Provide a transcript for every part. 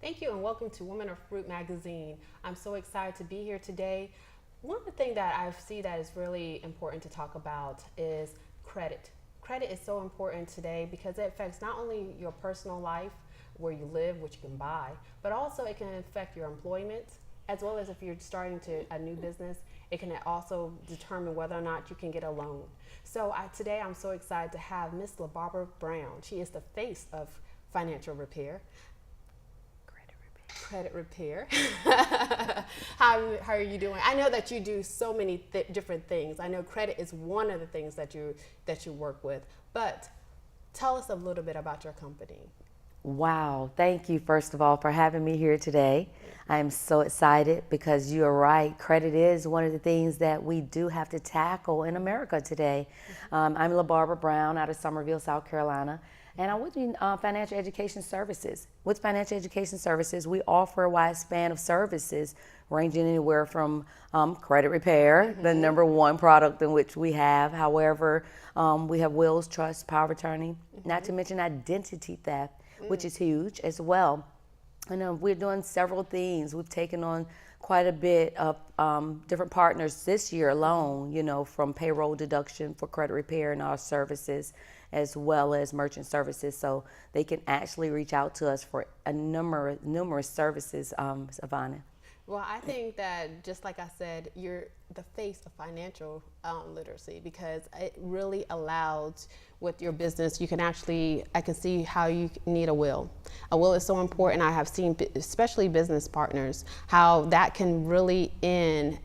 Thank you and welcome to Women of Fruit magazine. I'm so excited to be here today. One of the things that I see that is really important to talk about is credit. Credit is so important today because it affects not only your personal life, where you live, what you can buy, but also it can affect your employment, as well as if you're starting a new business, it can also determine whether or not you can get a loan. So today I'm so excited to have Miss LaBarbara Brown. She is the face of financial repair. Credit repair. How are you doing? I know that you do so many different things. I know credit is one of the things that you work with, but tell us a little bit about your company. Wow, thank you first of all for having me here today. I am so excited because you are right. Credit is one of the things that we do have to tackle in America today. I'm LaBarbara Brown out of Summerville, South Carolina. And I'm with Financial Education Services. With Financial Education Services, we offer a wide span of services ranging anywhere from credit repair, the number one product in which we have. However, we have wills, trusts, power of attorney, not to mention identity theft, which is huge as well. And we're doing several things. We've taken on quite a bit of different partners this year alone, from payroll deduction for credit repair and our services, as well as merchant services, so they can actually reach out to us for a numerous services, Vonnie. Well, I think that, just like I said, you're the face of financial literacy, because it really allows with your business, I can see how you need a will. A will is so important. I have seen, especially business partners, how that can really end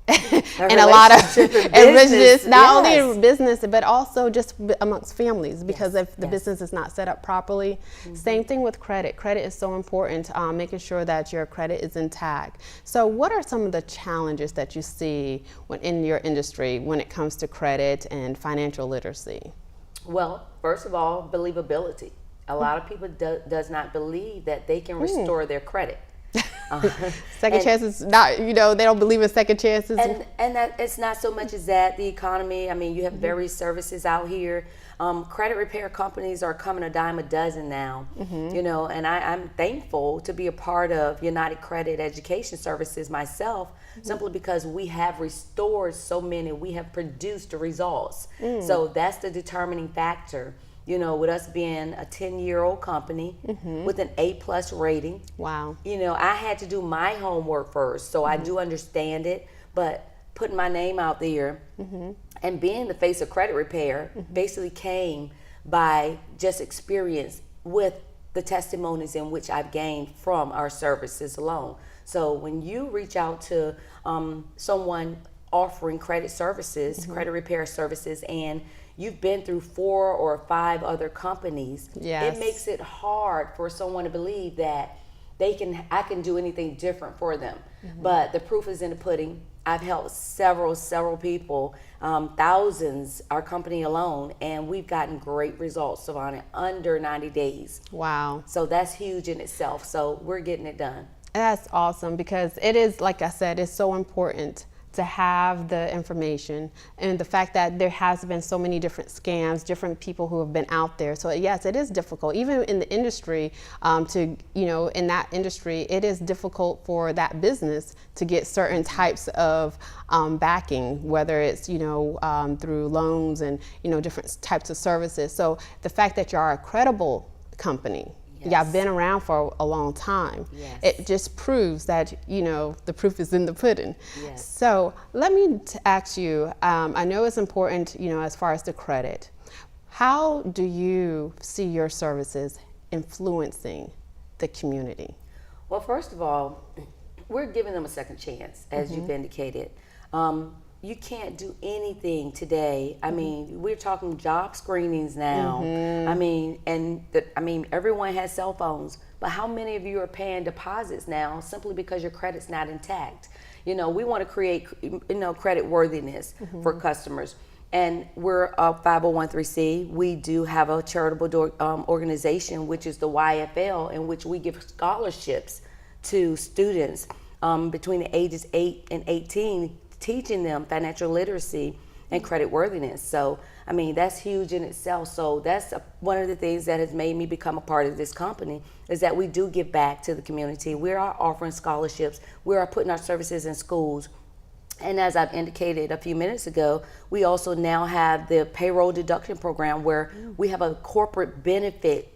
and a lot of business, not only in business, but also just amongst families, because if the business is not set up properly. Same thing with credit. Credit is so important, making sure that your credit is intact. So what are some of the challenges that you see in your industry when it comes to credit and financial literacy? Well, first of all, believability. A lot of people does not believe that they can restore their credit. Second chances, they don't believe in second chances. And that it's not so much as that, the economy. I mean, you have various services out here. Credit repair companies are coming a dime a dozen now, and I'm thankful to be a part of United Credit Education Services myself, simply because we have restored so many, we have produced the results. So that's the determining factor. With us being a 10-year-old company with an A+ rating. Wow. I had to do my homework first, so I do understand it, but putting my name out there and being the face of credit repair basically came by just experience with the testimonies in which I've gained from our services alone. So when you reach out to someone offering credit services, credit repair services, and you've been through 4 or 5 other companies, it makes it hard for someone to believe that I can do anything different for them. But the proof is in the pudding. I've helped several people, thousands, our company alone, and we've gotten great results, Savannah, under 90 days. Wow. So that's huge in itself. So we're getting it done. That's awesome, because it is, like I said, it's so important to have the information, and the fact that there has been so many different scams, different people who have been out there. So yes, it is difficult, even in the industry, in that industry, it is difficult for that business to get certain types of backing, whether it's, through loans and, different types of services. So the fact that you are a credible company, I've been around for a long time. It just proves that, the proof is in the pudding. So let me ask you, I know it's important, as far as the credit. How do you see your services influencing the community? Well, first of all, we're giving them a second chance, as you've indicated. You can't do anything today. I mean, we're talking job screenings now. I mean, everyone has cell phones, but how many of you are paying deposits now simply because your credit's not intact? We want to create, credit worthiness for customers. And we're a 501(c). We do have a charitable organization, which is the YFL, in which we give scholarships to students between the ages 8 and 18, teaching them financial literacy and credit worthiness. So, I mean, that's huge in itself. So that's one of the things that has made me become a part of this company, is that we do give back to the community. We are offering scholarships. We are putting our services in schools. And as I've indicated a few minutes ago, we also now have the payroll deduction program, where we have a corporate benefit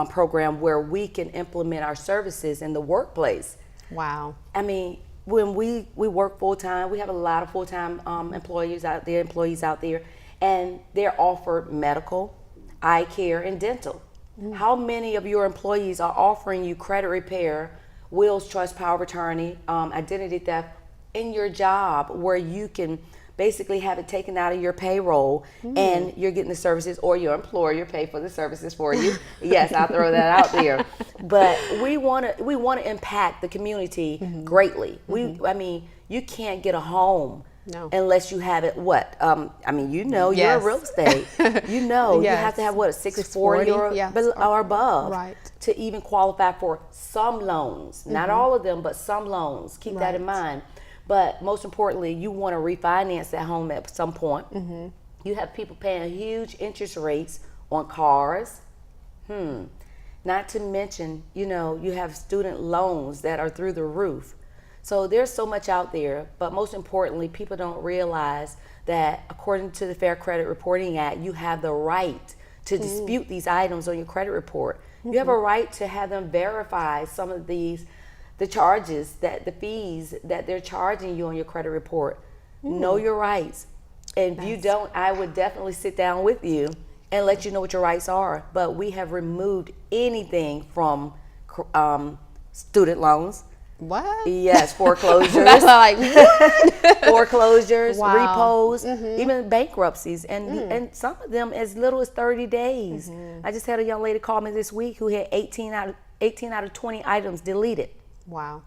program where we can implement our services in the workplace. Wow. I mean, when we work full time, we have a lot of full time employees out there, and they're offered medical, eye care, and dental. How many of your employees are offering you credit repair, wills, trust, power of attorney, identity theft in your job, where you can basically have it taken out of your payroll and you're getting the services, or your employer pay for the services for you? Yes, I'll throw that out there. But we want to impact the community greatly. I mean, you can't get a home unless you have it. I mean, you're Yes. real estate. You have to have a 640 or above, right, to even qualify for some loans. Not all of them, but some loans. Keep that in mind. But most importantly, you want to refinance that home at some point. You have people paying huge interest rates on cars. Not to mention, you have student loans that are through the roof. So there's so much out there, but most importantly, people don't realize that according to the Fair Credit Reporting Act, you have the right to dispute these items on your credit report. You have a right to have them verify some of the charges, the fees that they're charging you on your credit report. Know your rights. And if you don't, I would definitely sit down with you and let you know what your rights are. But we have removed anything from student loans. What? Yes, foreclosures. That's like, what? Foreclosures, Wow. repos, even bankruptcies, and some of them as little as 30 days. I just had a young lady call me this week who had 18 out of 20 items deleted. Wow.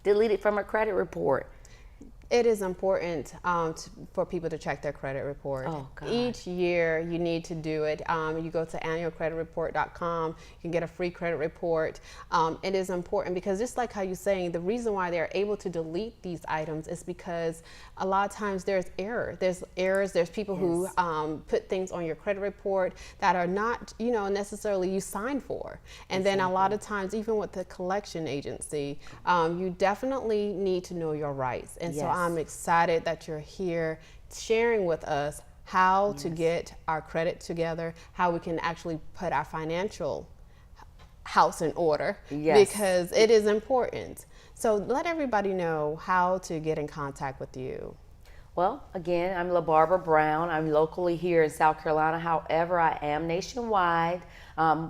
Deleted from her credit report. It is important for people to check their credit report. Oh, God. Each year you need to do it. You go to annualcreditreport.com, you can get a free credit report. It is important because just like how you're saying, the reason why they're able to delete these items is because a lot of times there's error. There's errors, there's people who put things on your credit report that are not, necessarily you signed for. And then a lot of times, even with the collection agency, you definitely need to know your rights. And so I'm excited that you're here sharing with us how to get our credit together, how we can actually put our financial house in order, because it is important. So let everybody know how to get in contact with you. Well, again, I'm LaBarbara Brown. I'm locally here in South Carolina. However, I am nationwide.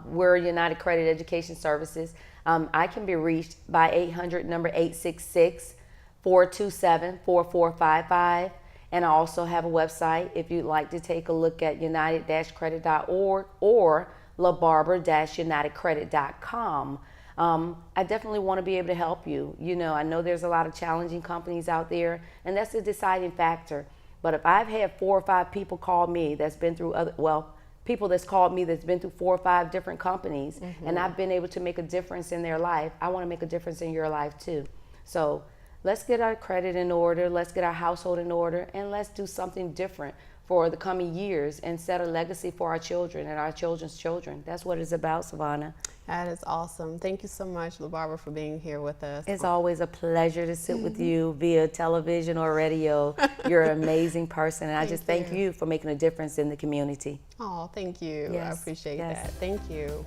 We're United Credit Education Services. I can be reached by 800 number 866-427-4455. And I also have a website if you'd like to take a look at united-credit.org or LaBarbara-unitedcredit.com. I definitely want to be able to help you. I know there's a lot of challenging companies out there, and that's a deciding factor. But if I've had 4 or 5 people call me that's been through people that's called me that's been through 4 or 5 different companies, and I've been able to make a difference in their life, I want to make a difference in your life too. So let's get our credit in order, let's get our household in order, and let's do something different for the coming years and set a legacy for our children and our children's children. That's what it's about, Savannah. That is awesome. Thank you so much, LaBarbara, for being here with us. It's always a pleasure to sit with you via television or radio. You're an amazing person, and I just thank you for making a difference in the community. Oh, thank you. Yes, I appreciate yes. that. Thank you.